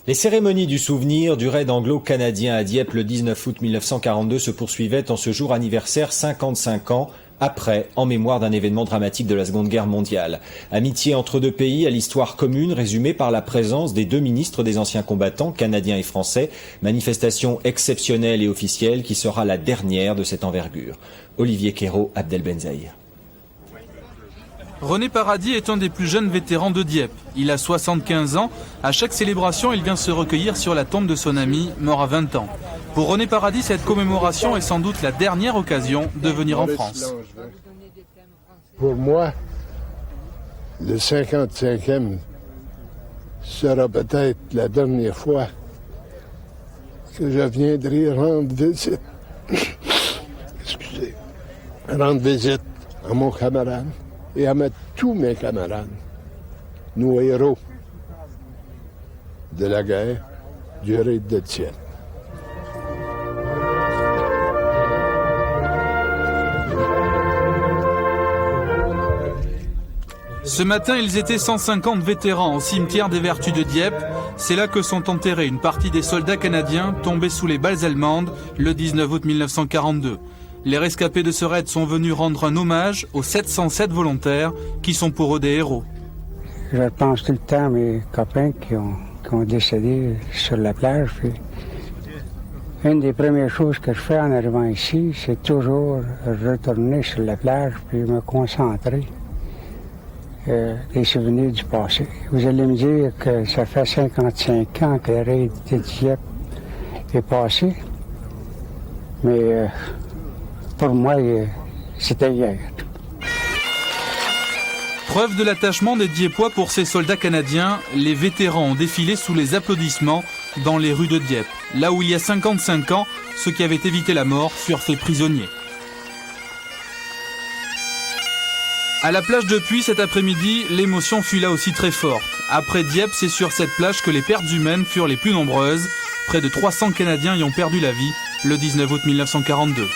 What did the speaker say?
Les cérémonies du souvenir du raid anglo-canadien à Dieppe le 19 août 1942 se poursuivaient en ce jour anniversaire 55 ans après, en mémoire d'un événement dramatique de la Seconde Guerre mondiale. Amitié entre deux pays à l'histoire commune résumée par la présence des deux ministres des anciens combattants, canadiens et français. Manifestation exceptionnelle et officielle qui sera la dernière de cette envergure. Olivier Quérault, Abdel Benzaïr. René Paradis est un des plus jeunes vétérans de Dieppe. Il a 75 ans. À chaque célébration, il vient se recueillir sur la tombe de son ami, mort à 20 ans. Pour René Paradis, cette commémoration est sans doute la dernière occasion de venir en France. Pour moi, le 55e sera peut-être la dernière fois que je viendrai rendre visite. Excusez. Rendre visite à mon camarade et à tous mes camarades, nos héros de la guerre du raid de Dieppe. Ce matin, ils étaient 150 vétérans au cimetière des Vertus de Dieppe. C'est là que sont enterrés une partie des soldats canadiens tombés sous les balles allemandes le 19 août 1942. Les rescapés de ce raid sont venus rendre un hommage aux 707 volontaires qui sont pour eux des héros. Je pense tout le temps à mes copains qui ont décédé sur la plage. Puis, une des premières choses que je fais en arrivant ici, c'est toujours retourner sur la plage puis me concentrer des souvenirs du passé. Vous allez me dire que ça fait 55 ans que le raid de Dieppe est passé, mais pour moi, c'était hier. Preuve de l'attachement des Dieppois pour ces soldats canadiens, les vétérans ont défilé sous les applaudissements dans les rues de Dieppe. Là où il y a 55 ans, ceux qui avaient évité la mort furent faits prisonniers. À la plage de Puy cet après-midi, l'émotion fut là aussi très forte. Après Dieppe, c'est sur cette plage que les pertes humaines furent les plus nombreuses. Près de 300 Canadiens y ont perdu la vie le 19 août 1942.